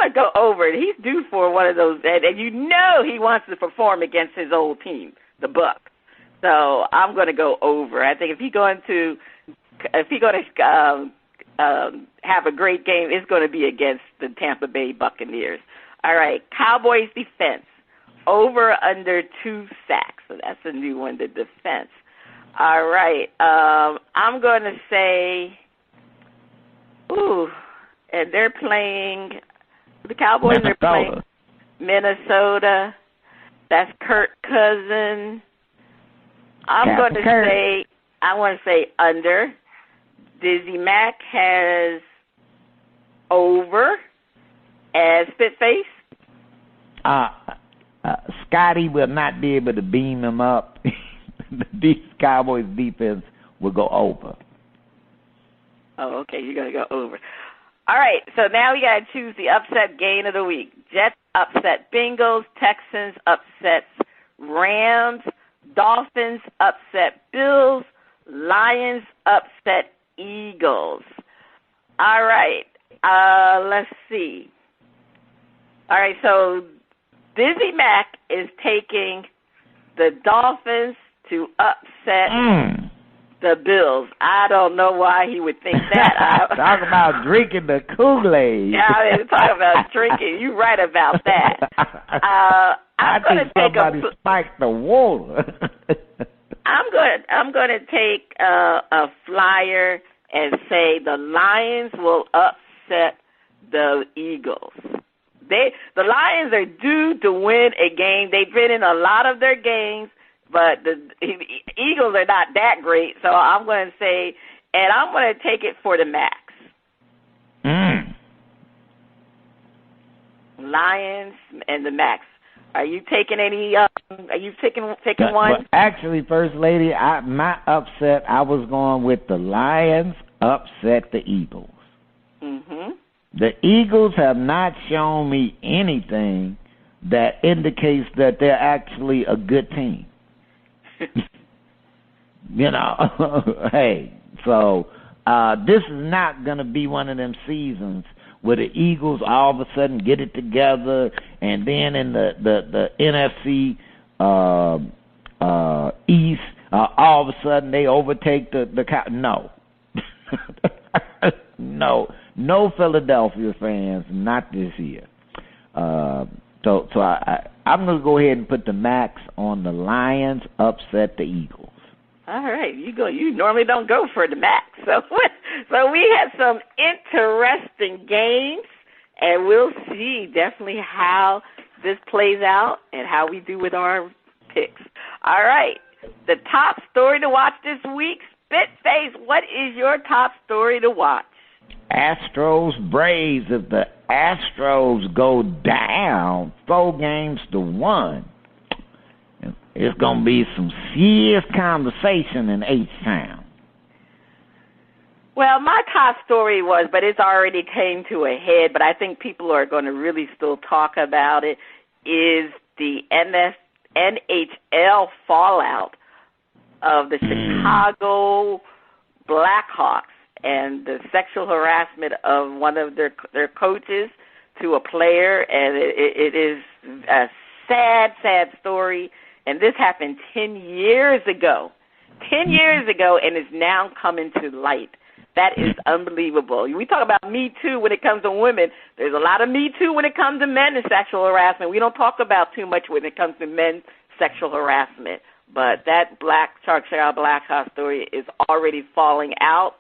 going to go over. He's due for one of those, and you know he wants to perform against his old team, the Bucs. So I'm going to go over. I think if he's going to have a great game, it's going to be against the Tampa Bay Buccaneers. All right, Cowboys defense, over or under 2 sacks. So that's a new one, the defense. All right, I'm going to say, and they're playing, the Cowboys are playing Minnesota. That's Kirk Cousins. I want to say under. Dizzy Mac has over. As Spitface? Scotty will not be able to beam him up. The Cowboys defense will go over. Oh, okay. You're going to go over. All right. So now we got to choose the upset game of the week. Jets upset Bengals. Texans upset Rams. Dolphins upset Bills. Lions upset Eagles. All right. Let's see. All right. So Dizzy Mac is taking the Dolphins to upset the Bills. I don't know why he would think that. Talk about drinking the Kool-Aid. Yeah, talk about drinking. You're right about that. I'm going to take somebody spiked the water. I'm going to take a flyer and say the Lions will upset the Eagles. The Lions are due to win a game. They've been in a lot of their games, but the Eagles are not that great. So I'm going to say, and I'm going to take it for the max. Lions and the max. Are you taking any? Are you taking one? But actually, First Lady, my upset, I was going with the Lions upset the Eagles. Mm-hmm. The Eagles have not shown me anything that indicates that they're actually a good team. Hey, so this is not going to be one of them seasons where the Eagles all of a sudden get it together, and then in the NFC East, all of a sudden they overtake the No. No Philadelphia fans, not this year. So I'm going to go ahead and put the max on the Lions upset the Eagles. All right, you normally don't go for the max, so we had some interesting games, and we'll see definitely how this plays out and how we do with our picks. All right, the top story to watch this week, Spitface. What is your top story to watch? Astros Braves. If the Astros go down 4-1. It's going to be some serious conversation in H-Town. Well, my top story was, but it's already came to a head, but I think people are going to really still talk about it, is the NHL fallout of the Chicago Blackhawks and the sexual harassment of one of their coaches to a player, and it is a sad story. And this happened 10 years ago. 10 years ago, and it's now coming to light. That is unbelievable. We talk about Me Too when it comes to women. There's a lot of Me Too when it comes to men and sexual harassment. We don't talk about too much when it comes to men's sexual harassment. But that Chicago Blackhawks story is already falling out.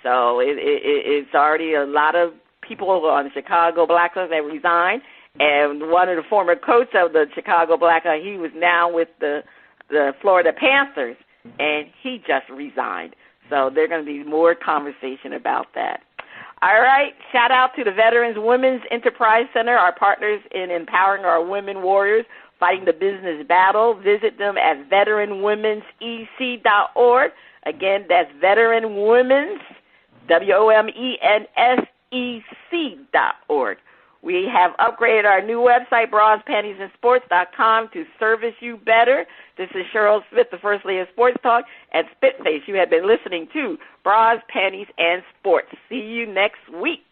So it's already a lot of people on the Chicago Blackhawks that resigned. And one of the former coaches of the Chicago Blackhawks, he was now with the Florida Panthers, and he just resigned. So there's going to be more conversation about that. All right, shout out to the Veterans Women's Enterprise Center, our partners in empowering our women warriors fighting the business battle. Visit them at veteranwomensec.org. Again, that's veteranwomens, WOMENSEC.org. We have upgraded our new website, braspantiesandsports.com, to service you better. This is Cheryl Smith, the First Lady of Sports Talk, and Spitface. You have been listening to Bras, Panties, and Sports. See you next week.